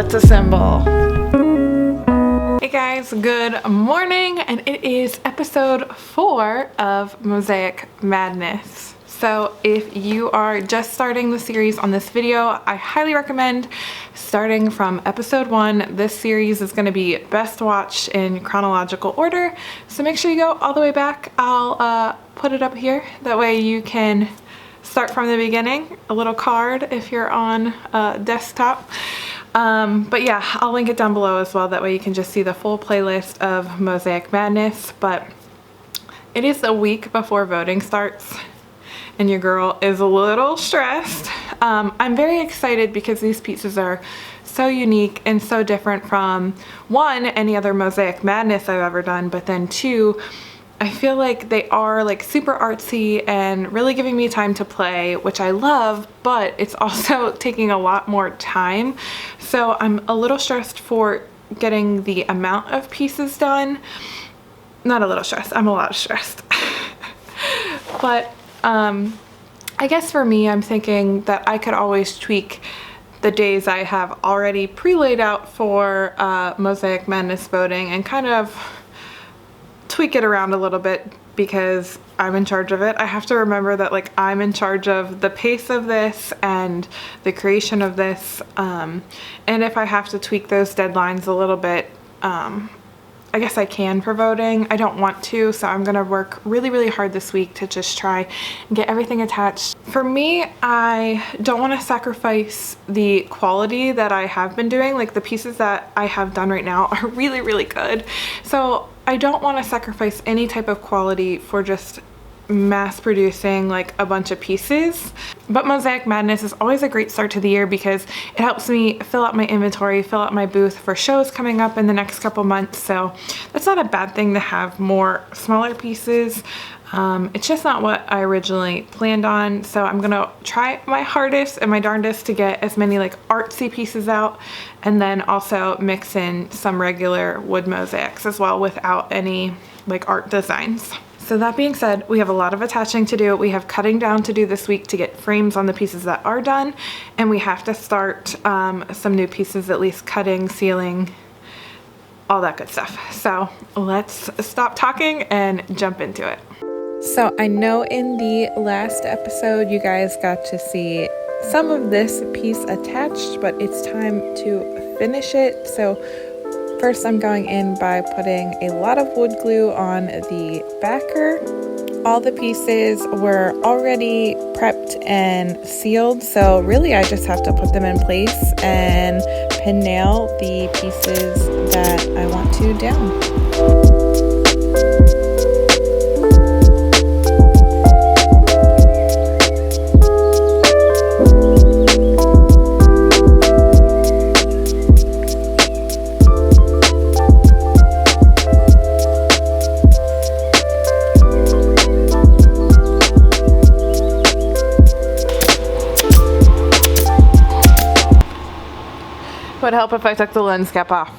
let's assemble. Hey guys, good morning, and it is episode 4 of Mosaic Madness. So if you are just starting the series on this video, I highly recommend starting from episode 1. This series is going to be best watched in chronological order, so make sure you go all the way back. I'll put it up here, that way you can start from the beginning, a little card if you're on a desktop. But yeah, I'll link it down below as well, that way you can just see the full playlist of Mosaic Madness. But it is a week before voting starts and your girl is a little stressed. I'm very excited because these pieces are so unique and so different from, one, any other Mosaic Madness I've ever done, but then two, I feel like they are like super artsy and really giving me time to play, which I love, but it's also taking a lot more time. So I'm a little stressed for getting the amount of pieces done. Not a little stressed, I'm a lot stressed. But I guess for me, I'm thinking that I could always tweak the days I have already pre-laid out for Mosaic Madness voting and kind of tweak it around a little bit because I'm in charge of it. I have to remember that like I'm in charge of the pace of this and the creation of this, and if I have to tweak those deadlines a little bit, I guess I can for voting. I don't want to, so I'm gonna work really hard this week to just try and get everything attached. For me, I don't want to sacrifice the quality that I have been doing. Like the pieces that I have done right now are really good, so I don't want to sacrifice any type of quality for just mass producing like a bunch of pieces. But Mosaic Madness is always a great start to the year because it helps me fill out my inventory, fill out my booth for shows coming up in the next couple months. So that's not a bad thing to have more smaller pieces. It's just not what I originally planned on, so I'm gonna try my hardest and my darndest to get as many like artsy pieces out, and then also mix in some regular wood mosaics as well without any like art designs. So that being said, we have a lot of attaching to do. We have cutting down to do this week to get frames on the pieces that are done, and we have to start some new pieces, at least cutting, sealing, all that good stuff. So let's stop talking and jump into it. So I know in the last episode you guys got to see some of this piece attached, but it's time to finish it. So first I'm going in by putting a lot of wood glue on the backer. All the pieces were already prepped and sealed, so really I just have to put them in place and pin nail the pieces that I want to down. Would help if I took the lens cap off.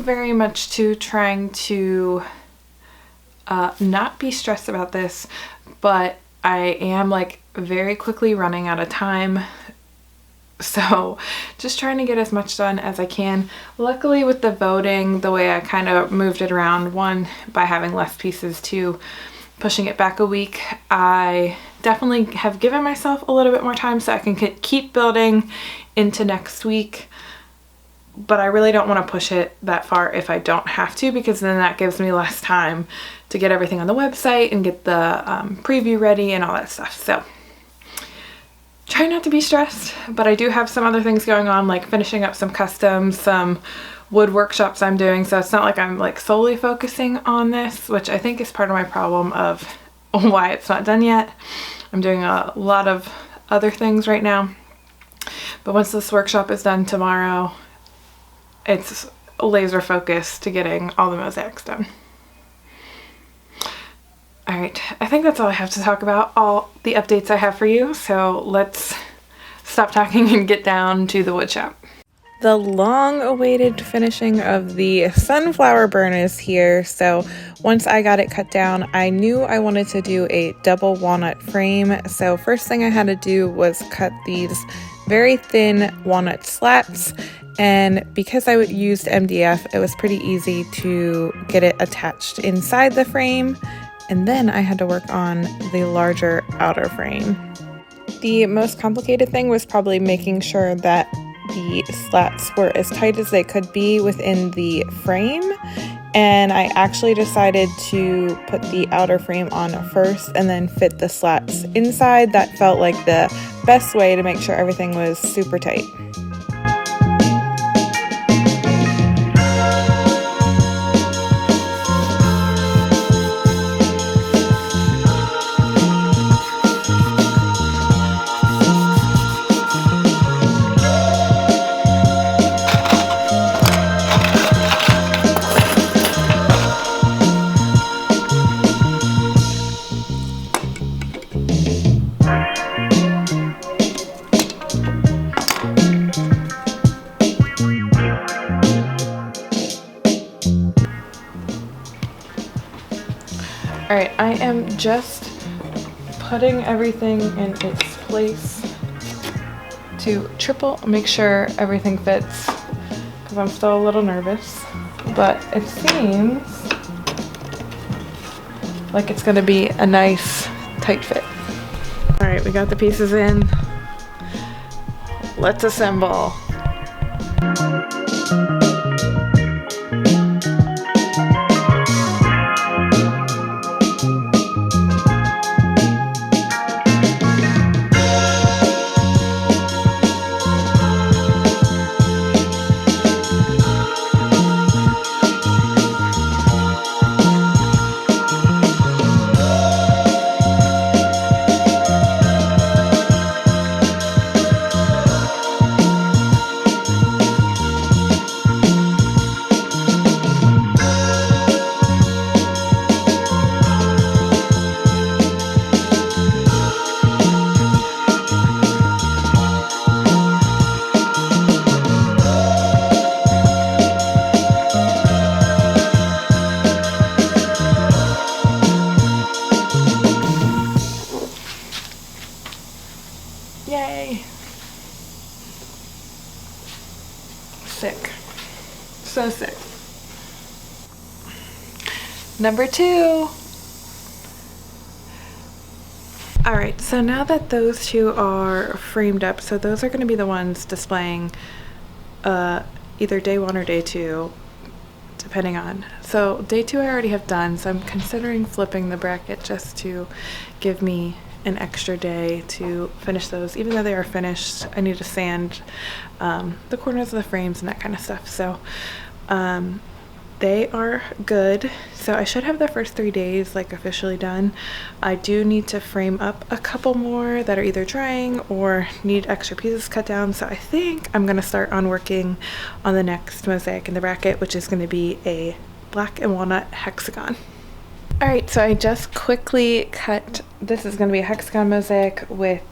Very much to trying to not be stressed about this, but I am like very quickly running out of time, so just trying to get as much done as I can. Luckily with the voting, the way I kind of moved it around, one, by having less pieces, two, pushing it back a week, I definitely have given myself a little bit more time so I can keep building into next week. But I really don't want to push it that far if I don't have to, because then that gives me less time to get everything on the website and get the preview ready and all that stuff. So try not to be stressed, but I do have some other things going on, like finishing up some customs, some wood workshops I'm doing. So it's not like I'm like solely focusing on this, which I think is part of my problem of why it's not done yet. I'm doing a lot of other things right now. But once this workshop is done tomorrow, it's laser focused to getting all the mosaics done. All right, I think that's all I have to talk about, all the updates I have for you. So let's stop talking and get down to the wood shop. The long-awaited finishing of the sunflower burn is here. So once I got it cut down, I knew I wanted to do a double walnut frame. So first thing I had to do was cut these very thin walnut slats. And because I used MDF, it was pretty easy to get it attached inside the frame. And then I had to work on the larger outer frame. The most complicated thing was probably making sure that the slats were as tight as they could be within the frame. And I actually decided to put the outer frame on first and then fit the slats inside. That felt like the best way to make sure everything was super tight. All right, I am just putting everything in its place to triple make sure everything fits because I'm still a little nervous, but it seems like it's gonna be a nice tight fit. All right, we got the pieces in. Let's assemble. Yay! Sick. So sick. Number 2. All right, so now that those two are framed up, so those are going to be the ones displaying either day 1 or day 2, depending on. So day 2 I already have done, so I'm considering flipping the bracket just to give me an extra day to finish those. Even though they are finished, I need to sand the corners of the frames and that kind of stuff. So they are good. So I should have the first 3 days like officially done. I do need to frame up a couple more that are either drying or need extra pieces cut down. So I think I'm gonna start on working on the next mosaic in the bracket, which is gonna be a black and walnut hexagon. All right, so I just quickly cut, this is gonna be a hexagon mosaic with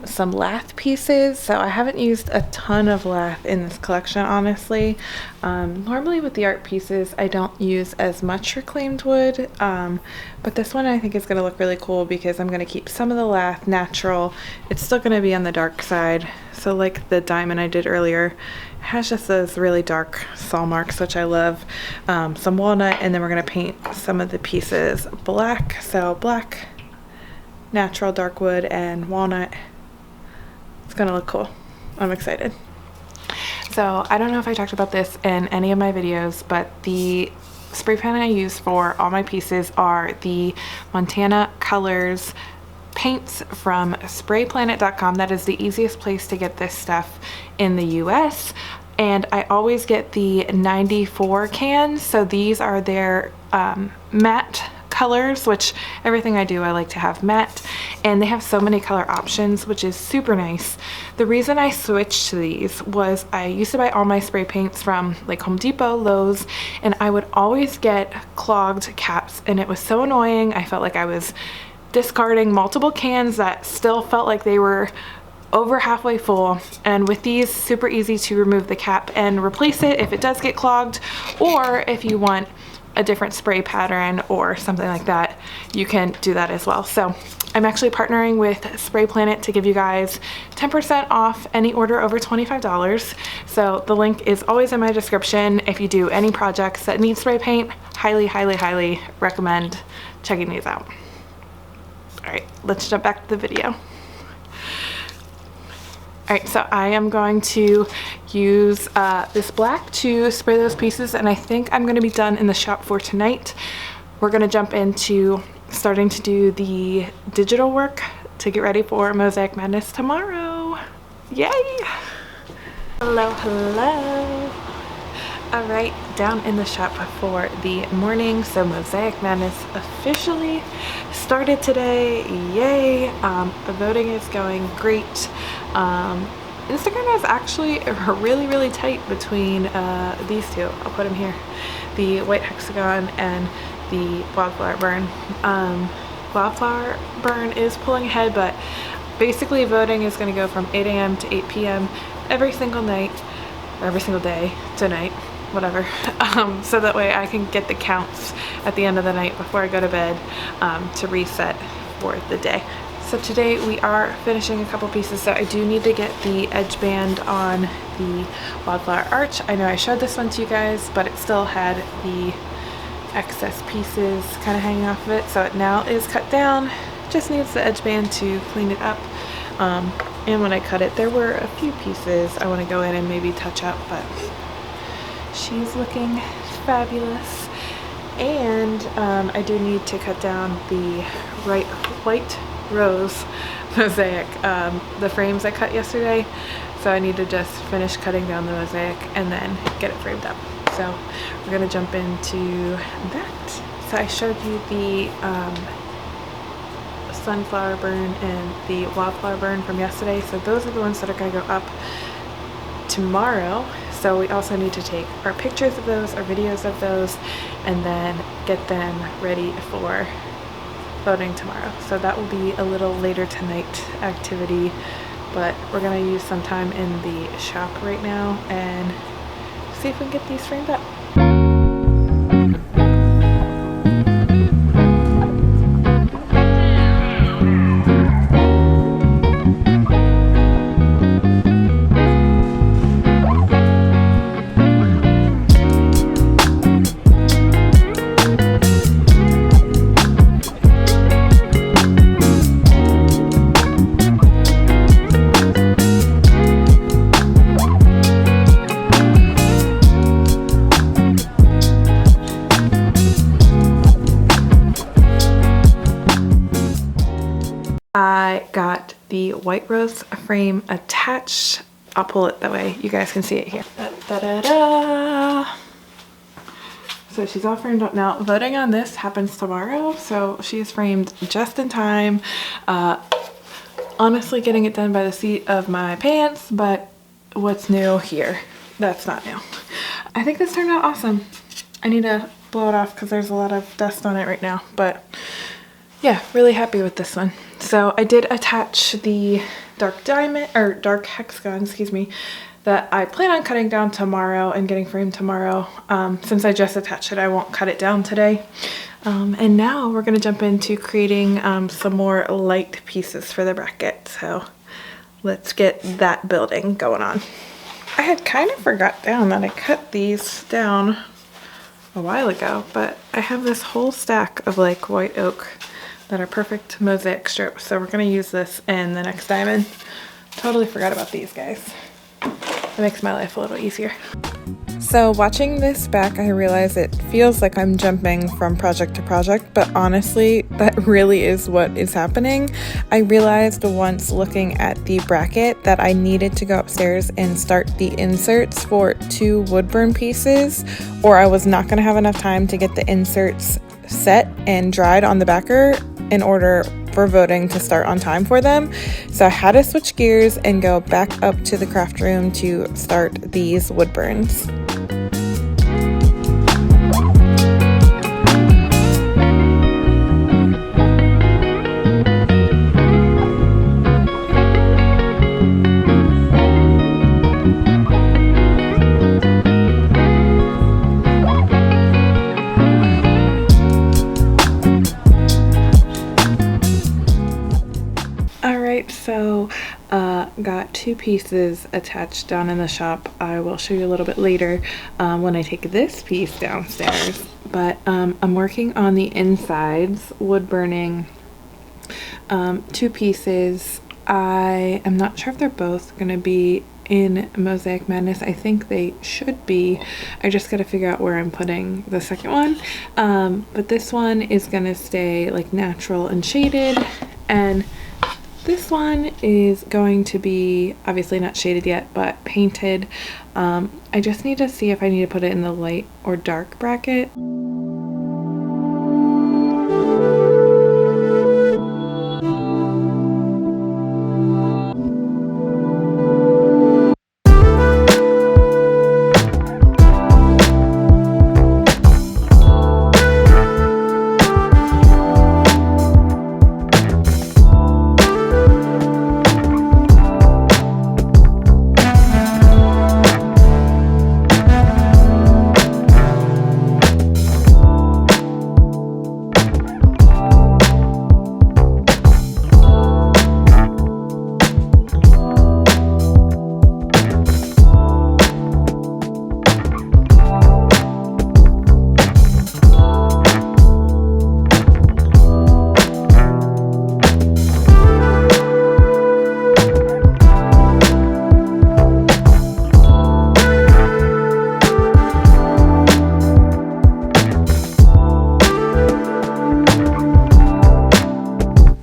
some lath pieces. So I haven't used a ton of lath in this collection, honestly. Normally with the art pieces, I don't use as much reclaimed wood, but this one I think is gonna look really cool because I'm gonna keep some of the lath natural. It's still gonna be on the dark side. So like the diamond I did earlier, it has just those really dark saw marks, which I love. Some walnut, and then we're gonna paint some of the pieces black. So black, natural dark wood, and walnut. It's gonna look cool. I'm excited. So I don't know if I talked about this in any of my videos, but the spray pan I use for all my pieces are the Montana Colors paints from sprayplanet.com. That is the easiest place to get this stuff in the US. And I always get the 94 cans. So these are their matte colors, which everything I do I like to have matte, and they have so many color options, which is super nice. The reason I switched to these was I used to buy all my spray paints from like Home Depot, Lowe's, and I would always get clogged caps, and it was so annoying. I felt like I was discarding multiple cans that still felt like they were over halfway full. And with these, super easy to remove the cap and replace it if it does get clogged, or if you want a different spray pattern or something like that, you can do that as well. So I'm actually partnering with Spray Planet to give you guys 10% off any order over $25. So the link is always in my description. If you do any projects that need spray paint, highly recommend checking these out. All right, let's jump back to the video. All right, so I am going to use this black to spray those pieces, and I think I'm gonna be done in the shop for tonight. We're gonna jump into starting to do the digital work to get ready for Mosaic Madness tomorrow. Yay! Hello. All right, down in the shop for the morning. So Mosaic Madness officially started today. Yay! The voting is going great. Instagram is actually really tight between these two. I'll put them here. The white hexagon and the wildflower burn. Wildflower burn is pulling ahead, but basically voting is going to go from 8 a.m. to 8 p.m. every single night, or every single day tonight, whatever. So that way I can get the counts at the end of the night before I go to bed to reset for the day. So today we are finishing a couple pieces. So I do need to get the edge band on the wildflower arch. I know I showed this one to you guys, but it still had the excess pieces kind of hanging off of it. So it now is cut down, just needs the edge band to clean it up. And when I cut it, there were a few pieces I want to go in and maybe touch up, but she's looking fabulous. And I do need to cut down the white rose mosaic, the frames I cut yesterday. So I need to just finish cutting down the mosaic and then get it framed up. So we're gonna jump into that. So I showed you the sunflower burn and the wildflower burn from yesterday. So those are the ones that are gonna go up tomorrow. So we also need to take our pictures of those, our videos of those, and then get them ready for voting tomorrow. So that will be a little later tonight activity, but we're gonna use some time in the shop right now and see if we can get these framed up. I got the white rose frame attached. I'll pull it that way you guys can see it here. Da-da-da-da. So she's all framed up now. Voting on this happens tomorrow, so she is framed just in time. Honestly, getting it done by the seat of my pants, but what's new here? That's not new. I think this turned out awesome. I need to blow it off because there's a lot of dust on it right now, but yeah, really happy with this one. So I did attach the dark diamond, or dark hexagon, excuse me, that I plan on cutting down tomorrow and getting framed tomorrow. Since I just attached it, I won't cut it down today. And now we're gonna jump into creating some more light pieces for the bracket. So let's get that building going on. I had kind of forgot down that I cut these down a while ago, but I have this whole stack of like white oak that are perfect mosaic strips. So we're gonna use this in the next diamond. Totally forgot about these guys. It makes my life a little easier. So watching this back, I realize it feels like I'm jumping from project to project, but honestly, that really is what is happening. I realized once looking at the bracket that I needed to go upstairs and start the inserts for 2 wood burn pieces, or I was not gonna have enough time to get the inserts set and dried on the backer in order for voting to start on time for them. So I had to switch gears and go back up to the craft room to start these wood burns. So got two pieces attached down in the shop. I will show you a little bit later when I take this piece downstairs, but I'm working on the insides, wood burning two pieces. I am not sure if they're both going to be in Mosaic Madness. I think they should be. I just got to figure out where I'm putting the second one, but this one is going to stay like natural and shaded, and this one is going to be obviously not shaded yet, but painted. I just need to see if I need to put it in the light or dark bracket.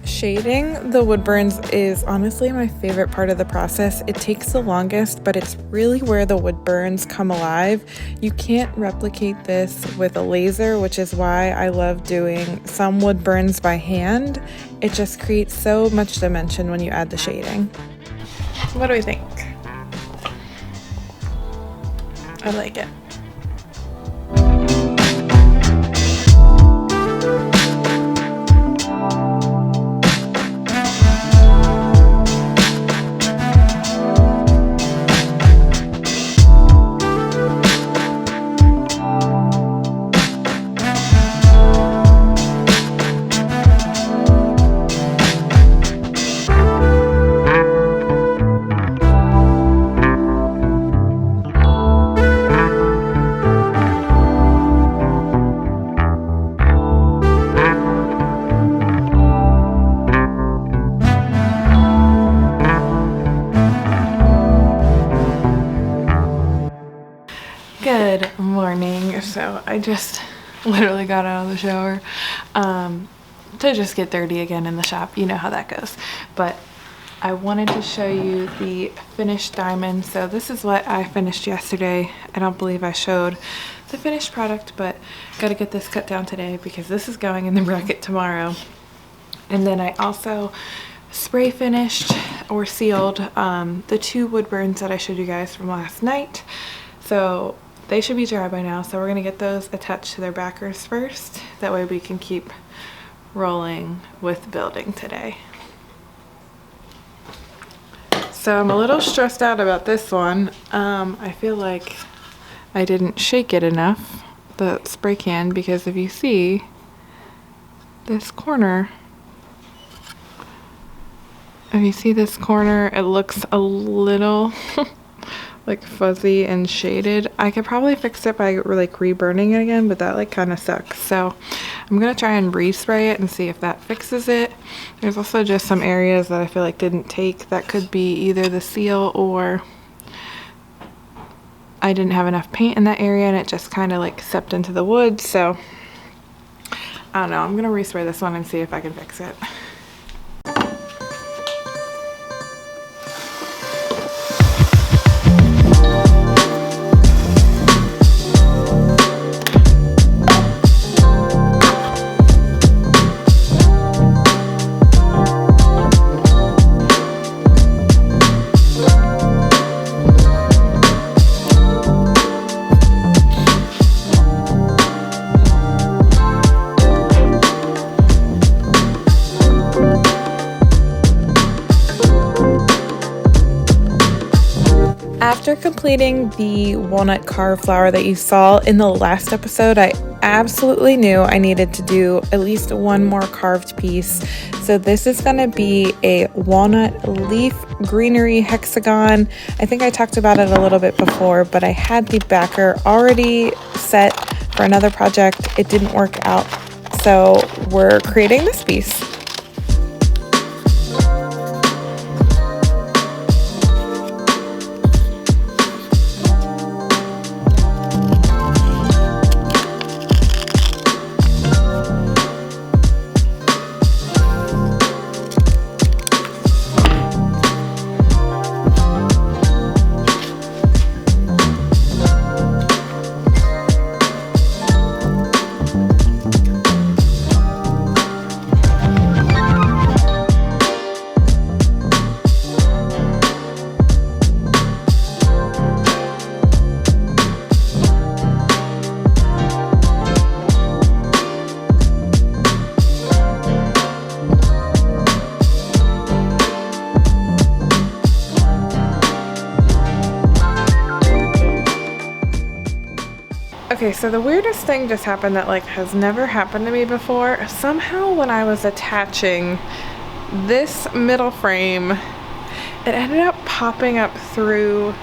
Shading the wood burns is honestly my favorite part of the process. It takes the longest, but it's really where the wood burns come alive. You can't replicate this with a laser, which is why I love doing some wood burns by hand. It just creates so much dimension when you add the shading. What do we think? I like it. Good morning. So I just literally got out of the shower to just get dirty again in the shop. You know how that goes. But I wanted to show you the finished diamond. So this is what I finished yesterday. I don't believe I showed the finished product, but got to get this cut down today because this is going in the bracket tomorrow. And then I also spray finished or sealed the two wood burns that I showed you guys from last night. So they should be dry by now, so we're gonna get those attached to their backers first. That way we can keep rolling with building today. So I'm a little stressed out about this one. I feel like I didn't shake it enough, the spray can, because if you see this corner, it looks a little like fuzzy and shaded. I could probably fix it by like reburning it again, but that like kind of sucks. So I'm gonna try and respray it and see if that fixes it. There's also just some areas that I feel like didn't take. That could be either the seal or I didn't have enough paint in that area and it just kind of like seeped into the wood. So I don't know, I'm gonna respray this one and see if I can fix it. After completing the walnut carved flower that you saw in the last episode, I absolutely knew I needed to do at least one more carved piece. So this is going to be a walnut leaf greenery hexagon. I think I talked about it a little bit before, but I had the backer already set for another project. It didn't work out, so we're creating this piece. Okay, so the weirdest thing just happened that has never happened to me before. Somehow when I was attaching this middle frame, it ended up popping up through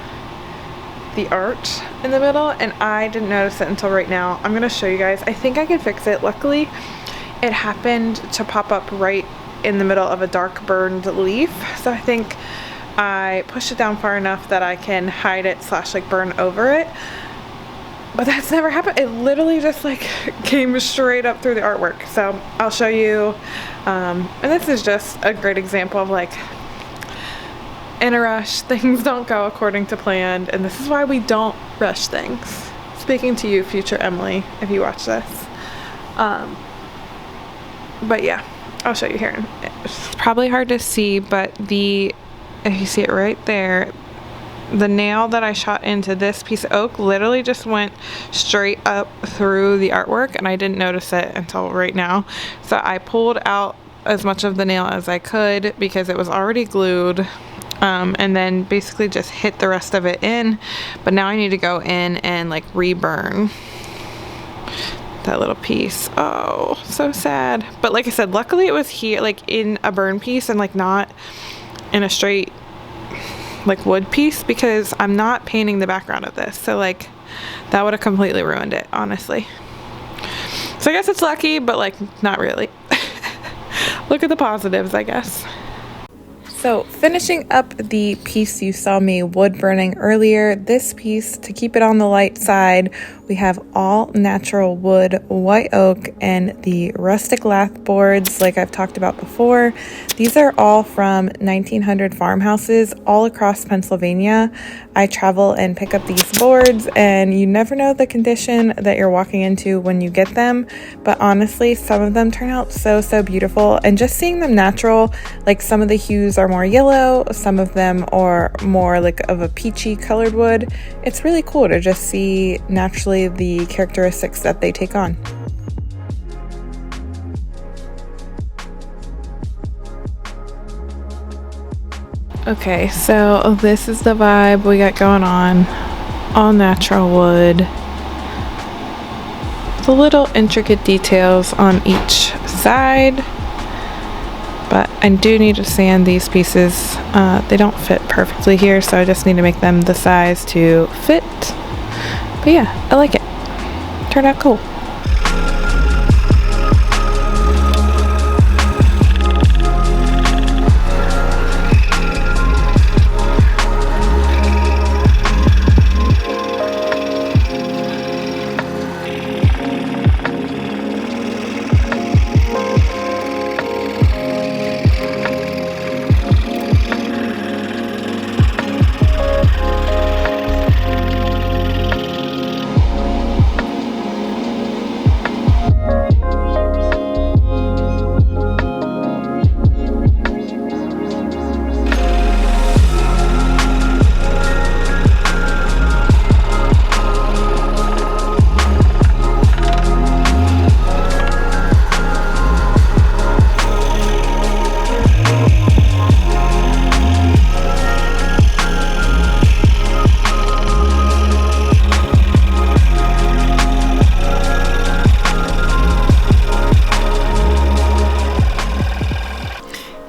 the arch in the middle, and I didn't notice it until right now. I'm gonna show you guys. I think I can fix it. Luckily, it happened to pop up right in the middle of a dark burned leaf, so I think I pushed it down far enough that I can hide it / burn over it. But that's never happened. It literally just came straight up through the artwork. So I'll show you. And this is just a great example of in a rush, things don't go according to plan. And this is why we don't rush things. Speaking to you, future Emily, if you watch this. But yeah, I'll show you here. It's probably hard to see, but if you see it right there, the nail that I shot into this piece of oak literally just went straight up through the artwork, and I didn't notice it until right now. So I pulled out as much of the nail as I could because it was already glued, and then basically just hit the rest of it in. But now I need to go in and reburn that little piece. Oh, so sad. But like I said, luckily it was here in a burn piece and not in a straight wood piece, because I'm not painting the background of this, so that would have completely ruined it, honestly. So I guess it's lucky, but not really. Look at the positives, I guess. So finishing up the piece you saw me wood burning earlier, this piece, to keep it on the light side, we have all natural wood, white oak, and the rustic lath boards like I've talked about before. These are all from 1900 farmhouses all across Pennsylvania. I travel and pick up these boards, and you never know the condition that you're walking into when you get them, but honestly, some of them turn out so beautiful. And just seeing them natural, some of the hues are more yellow, some of them are more of a peachy colored wood. It's really cool to just see naturally the characteristics that they take on. Okay, so this is the vibe we got going on. All natural wood. The little intricate details on each side. But I do need to sand these pieces. They don't fit perfectly here, so I just need to make them the size to fit. But yeah, I like it. Turned out cool.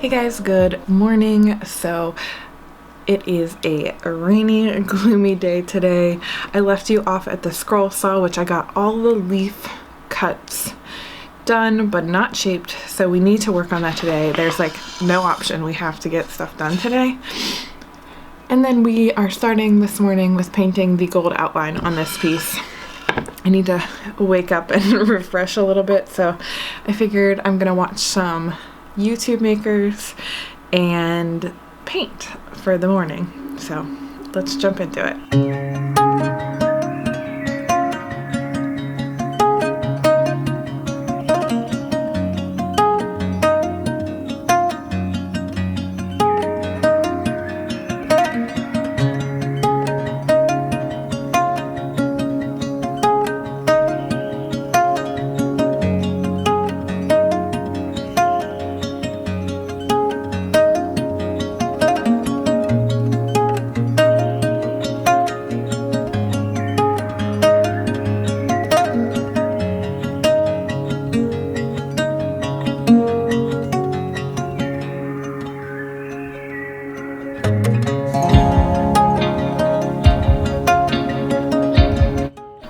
Hey guys, good morning. So it is a rainy, gloomy day today. I left you off at the scroll saw, which I got all the leaf cuts done but not shaped, so we need to work on that today. There's like no option, we have to get stuff done today. And then we are starting this morning with painting the gold outline on this piece. I need to wake up and refresh a little bit, so I figured I'm gonna watch some YouTube makers and paint for the morning. So let's jump into it.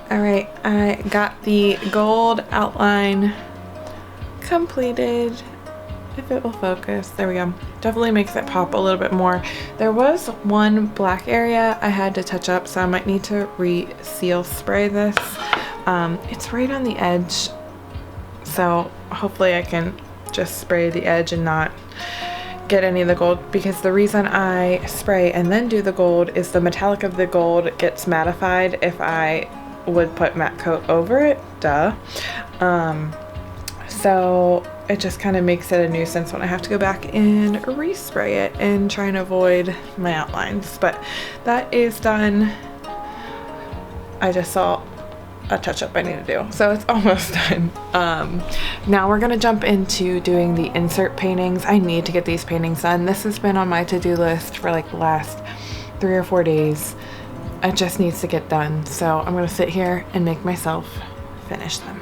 Alright, I got the gold outline completed. If it will focus, there we go. Definitely makes it pop a little bit more. There was one black area I had to touch up, so I might need to re-seal spray this. It's right on the edge, so hopefully I can just spray the edge and not get any of the gold, because the reason I spray and then do the gold is the metallic of the gold gets mattified if I would put matte coat over it, so it just kind of makes it a nuisance when I have to go back and respray it and try and avoid my outlines. But that is done. I just saw a touch-up I need to do, so it's almost done. Now we're gonna jump into doing the insert paintings. I need to get these paintings done. This has been on my to-do list for like the last 3 or 4 days. It just needs to get done, so I'm gonna sit here and make myself finish them.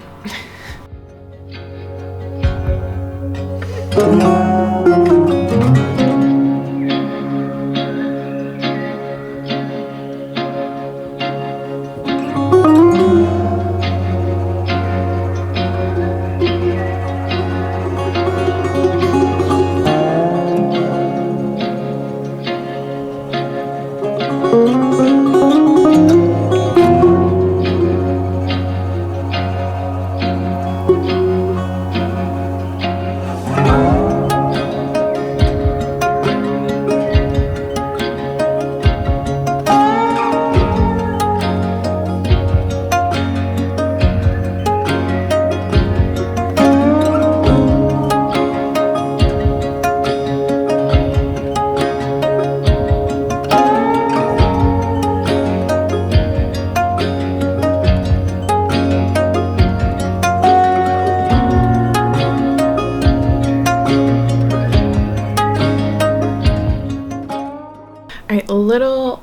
Alright, a little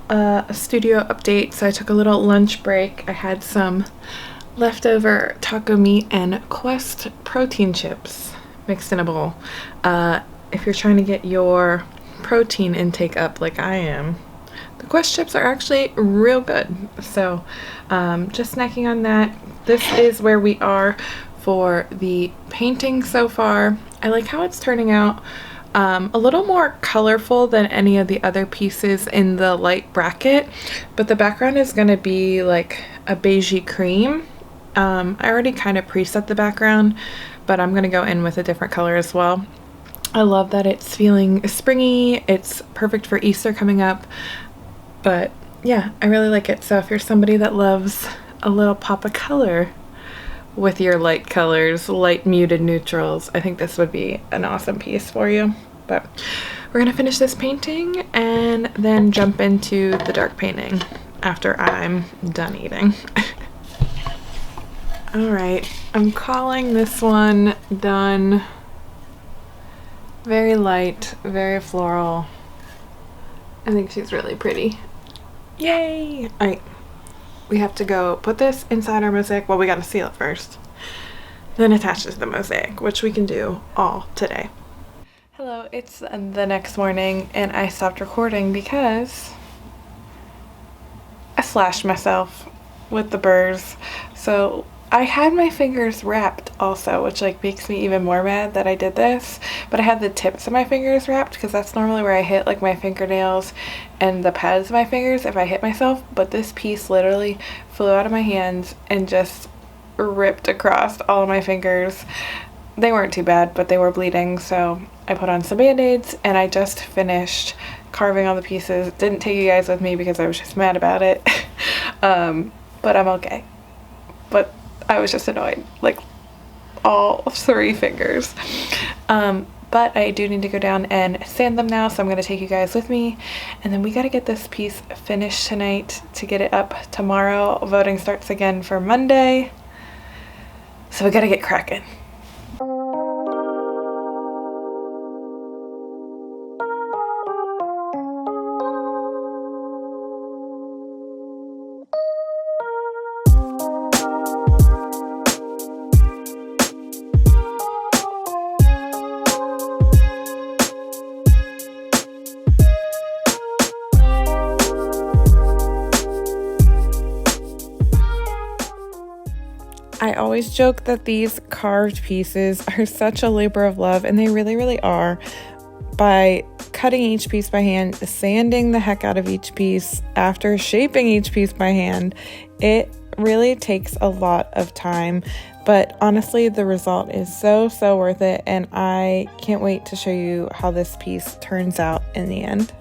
studio update. So I took a little lunch break. I had some leftover taco meat and Quest protein chips mixed in a bowl. If you're trying to get your protein intake up like I am, the Quest chips are actually real good. So just snacking on that. This is where we are for the painting so far. I like how it's turning out. A little more colorful than any of the other pieces in the light bracket, but the background is going to be like a beigey cream. I already kind of preset the background, but I'm going to go in with a different color as well. I love that it's feeling springy. It's perfect for Easter coming up, but yeah, I really like it. So if you're somebody that loves a little pop of color with your light colors, light muted neutrals, I think this would be an awesome piece for you. But we're gonna finish this painting and then jump into the dark painting after I'm done eating. All right, I'm calling this one done. Very light, very floral. I think she's really pretty. Yay! All right. We have to go put this inside our mosaic. Well, we got to seal it first. Then attach it to the mosaic, which we can do all today. Hello, it's the next morning and I stopped recording because I slashed myself with the burrs. So I had my fingers wrapped also, which like makes me even more mad that I did this, but I had the tips of my fingers wrapped because that's normally where I hit like my fingernails and the pads of my fingers if I hit myself, but this piece literally flew out of my hands and just ripped across all of my fingers. They weren't too bad, but they were bleeding, so I put on some band-aids and I just finished carving all the pieces. Didn't take you guys with me because I was just mad about it. But I'm okay. But I was just annoyed, like all 3 fingers. But I do need to go down and sand them now, so I'm gonna take you guys with me, and then we gotta get this piece finished tonight to get it up tomorrow. Voting starts again for Monday, so we gotta get cracking. I always joke that these carved pieces are such a labor of love, and they really, really are. By cutting each piece by hand, sanding the heck out of each piece, after shaping each piece by hand, it really takes a lot of time. But honestly, the result is so worth it, and I can't wait to show you how this piece turns out in the end.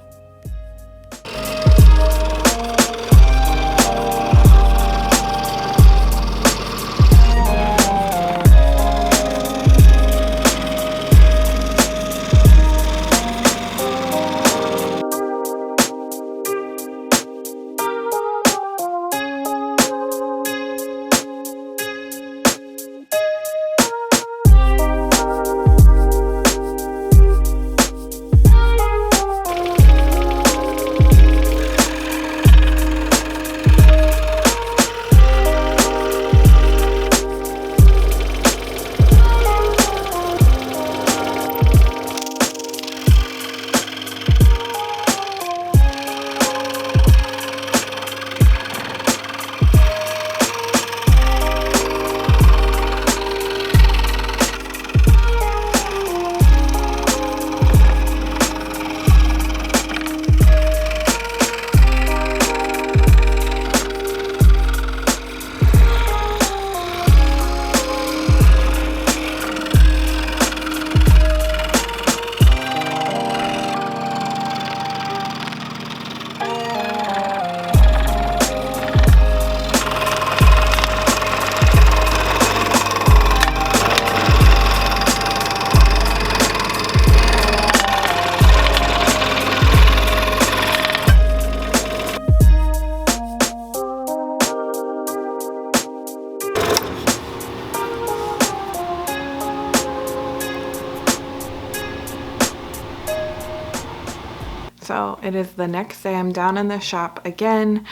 So it is the next day. I'm down in the shop again.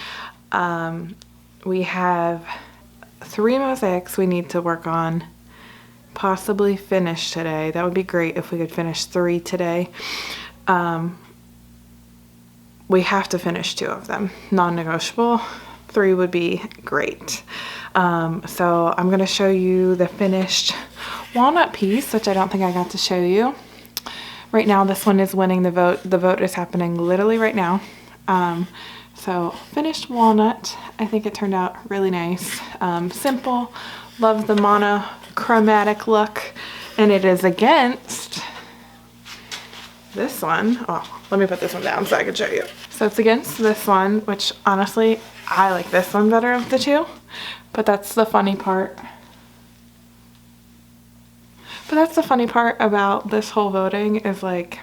We have 3 mosaics we need to work on, possibly finish today. That would be great if we could finish 3 today. We have to finish 2 of them, non-negotiable. 3 would be great. So I'm gonna show you the finished walnut piece, which I don't think I got to show you. Right now, this one is winning the vote. The vote is happening literally right now. So finished walnut. I think it turned out really nice. Simple. Love the monochromatic look. And it is against this one. Oh, let me put this one down so I can show you. So it's against this one, which honestly, I like this one better of the 2. But that's the funny part. But that's the funny part about this whole voting is like,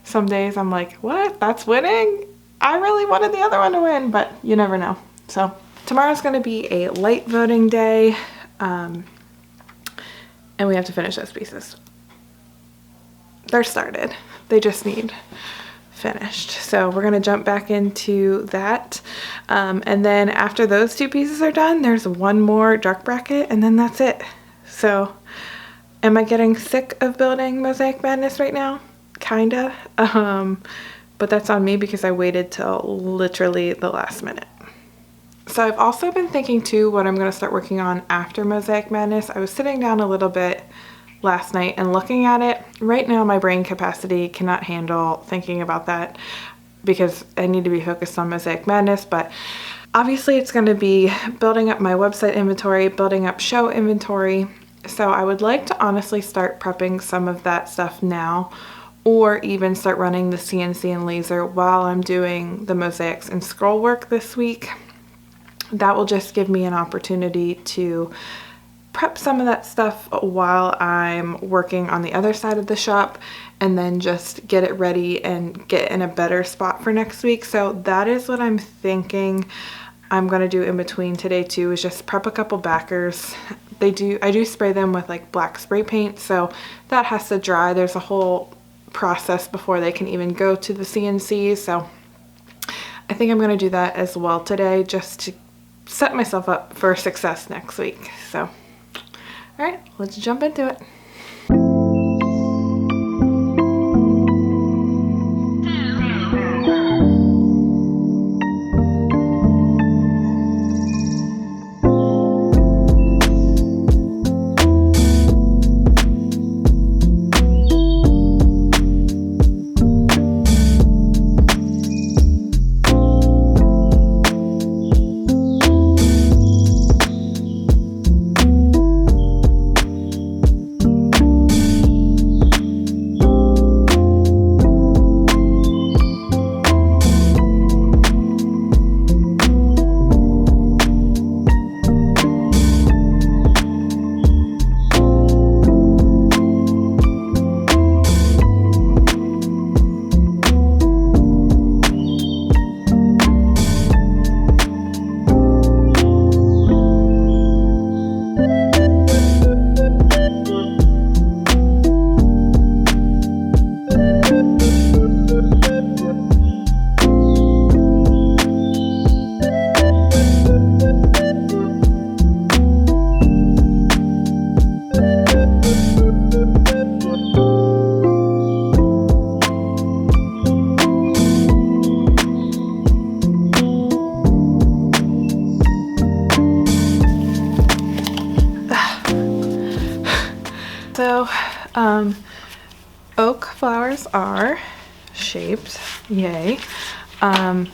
some days I'm like, what? That's winning? I really wanted the other one to win, but you never know. So tomorrow's gonna be a light voting day, and we have to finish those pieces. They're started. They just need finished. So we're gonna jump back into that. And then after those 2 pieces are done, there's one more dark bracket and then that's it. So am I getting sick of building Mosaic Madness right now? kinda. But that's on me because I waited till literally the last minute. So I've also been thinking too what I'm going to start working on after Mosaic Madness. I was sitting down a little bit last night and looking at it. Right now my brain capacity cannot handle thinking about that because I need to be focused on Mosaic Madness, but obviously it's going to be building up my website inventory, building up show inventory. So I would like to honestly start prepping some of that stuff now, or even start running the CNC and laser while I'm doing the mosaics and scroll work this week. That will just give me an opportunity to prep some of that stuff while I'm working on the other side of the shop, and then just get it ready and get in a better spot for next week. So that is what I'm thinking I'm going to do in between today too, is just prep a couple backers. I do spray them with like black spray paint, so that has to dry. There's a whole process before they can even go to the CNC, so I think I'm going to do that as well today, just to set myself up for success next week. So all right, let's jump into it. So oak flowers are shaped, yay. Sorry,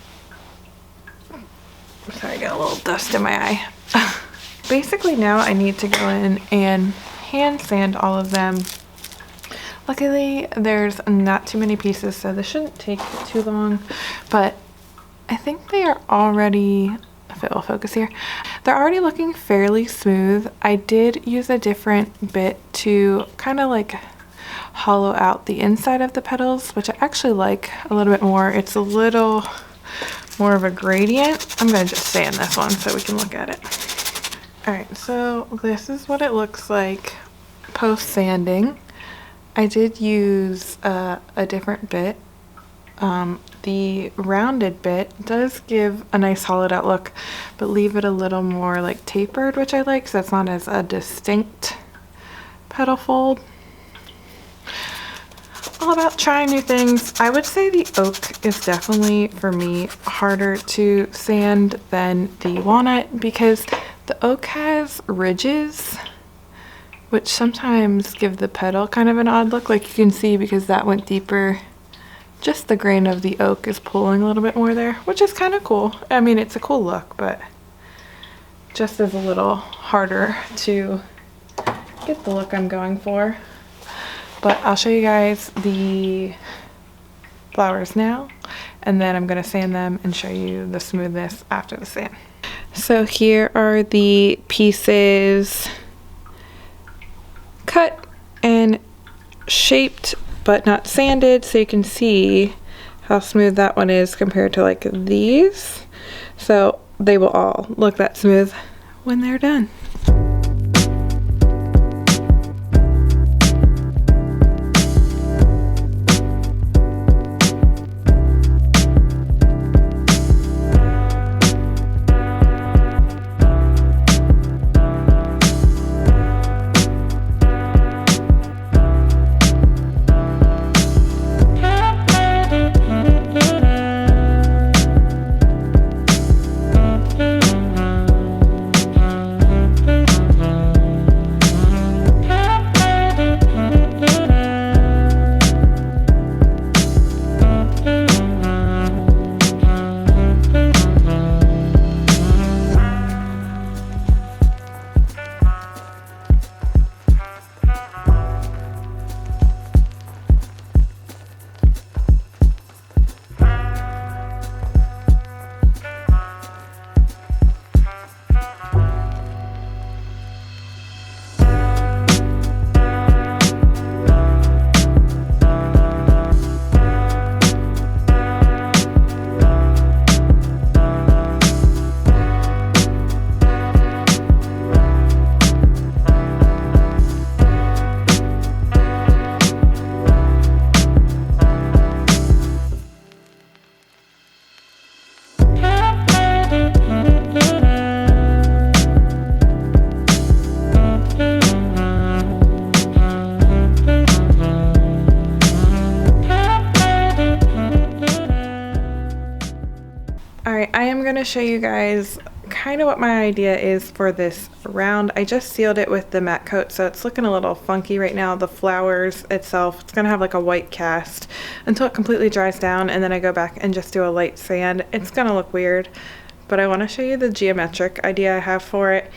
I got a little dust in my eye. Basically now I need to go in and hand sand all of them. Luckily there's not too many pieces, so this shouldn't take too long, but I think they are already, if it will focus here, they're already looking fairly smooth. I did use a different bit to kind of like hollow out the inside of the petals, which I actually like a little bit more. It's a little more of a gradient. I'm going to just sand this one so we can look at it. Alright, so this is what it looks like post sanding. I did use a different bit. The rounded bit does give a nice hollowed out look, but leave it a little more like tapered, which I like, so it's not as a distinct petal fold. All about trying new things. I would say the oak is definitely, for me, harder to sand than the walnut, because the oak has ridges, which sometimes give the petal kind of an odd look, like you can see because that went deeper. Just the grain of the oak is pulling a little bit more there, which is kind of cool. I mean, it's a cool look, but just is a little harder to get the look I'm going for. But I'll show you guys the flowers now, and then I'm going to sand them and show you the smoothness after the sand. So here are the pieces cut and shaped but not sanded, so you can see how smooth that one is compared to like these. So they will all look that smooth when they're done. Alright, I am going to show you guys kind of what my idea is for this round. I just sealed it with the matte coat, so it's looking a little funky right now. The flowers itself, it's going to have like a white cast until it completely dries down, and then I go back and just do a light sand. It's going to look weird, but I want to show you the geometric idea I have for it.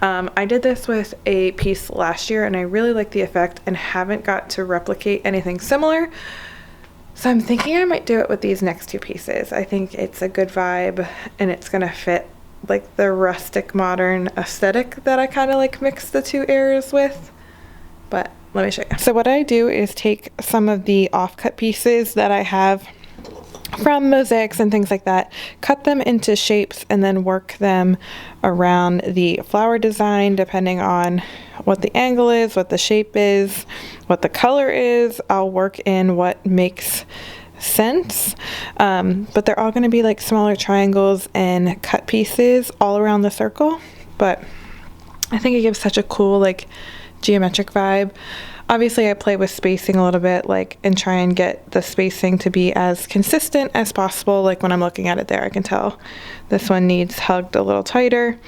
I did this with a piece last year, and I really like the effect and haven't got to replicate anything similar. So I'm thinking I might do it with these next two pieces. I think it's a good vibe, and it's gonna fit like the rustic modern aesthetic that I kind of like mix the two eras with. But let me show you. So what I do is take some of the offcut pieces that I have from mosaics and things like that, cut them into shapes, and then work them around the flower design depending on what the angle is, what the shape is, what the color is. I'll work in what makes sense, but they're all going to be like smaller triangles and cut pieces all around the circle. But I think it gives such a cool like geometric vibe. Obviously I play with spacing a little bit, like, and try and get the spacing to be as consistent as possible. Like when I'm looking at it there, I can tell this one needs hugged a little tighter.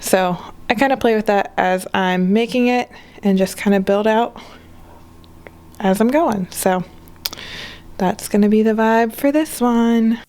So I kind of play with that as I'm making it and just kind of build out as I'm going. So that's going to be the vibe for this one.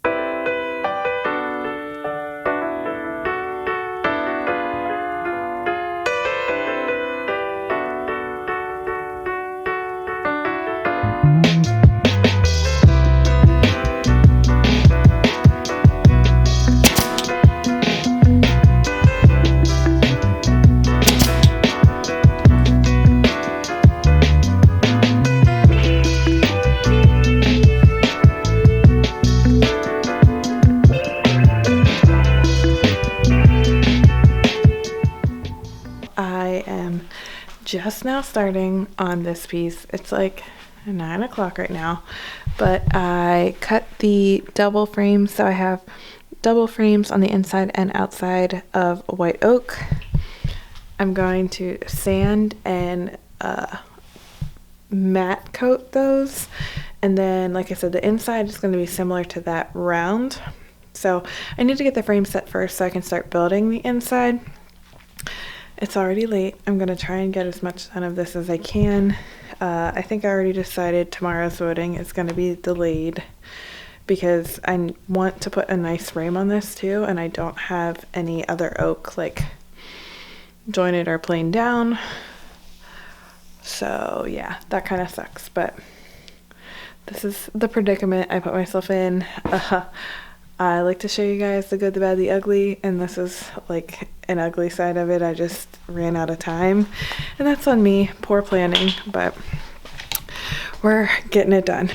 Just now starting on this piece. It's like 9 o'clock right now, but I cut the double frames, so I have double frames on the inside and outside of white oak. I'm going to sand and matte coat those, and then like I said, the inside is going to be similar to that round. So I need to get the frame set first so I can start building the inside. It's already late. I'm going to try and get as much done of this as I can. I think I already decided tomorrow's voting is going to be delayed because I want to put a nice frame on this too, and I don't have any other oak like jointed or planed down. So yeah, that kind of sucks, but this is the predicament I put myself in. I like to show you guys the good, the bad, the ugly, and this is like an ugly side of it. I just ran out of time, and that's on me, poor planning, but we're getting it done.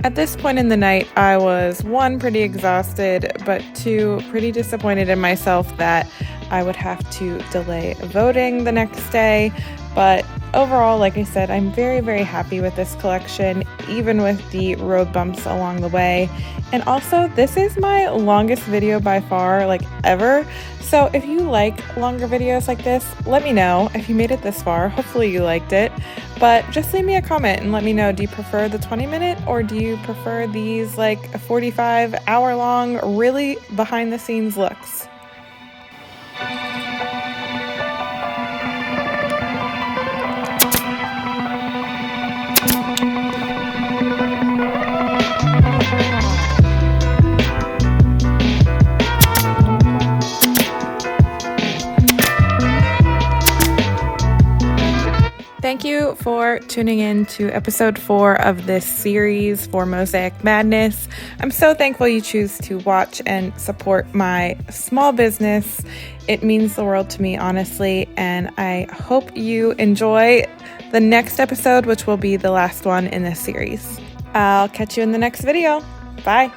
At this point in the night, I was 1, pretty exhausted, but 2, pretty disappointed in myself that I would have to delay voting the next day. But overall, like I said, I'm very, very happy with this collection, even with the road bumps along the way. And also, this is my longest video by far, like ever. So if you like longer videos like this, let me know. If you made it this far, hopefully you liked it. But just leave me a comment and let me know, do you prefer the 20-minute or do you prefer these like 45-hour-long, really behind-the-scenes looks? Thank you for tuning in to episode 4 of this series for Mosaic Madness. I'm so thankful you choose to watch and support my small business. It means the world to me, honestly, and I hope you enjoy the next episode, which will be the last one in this series. I'll catch you in the next video. Bye.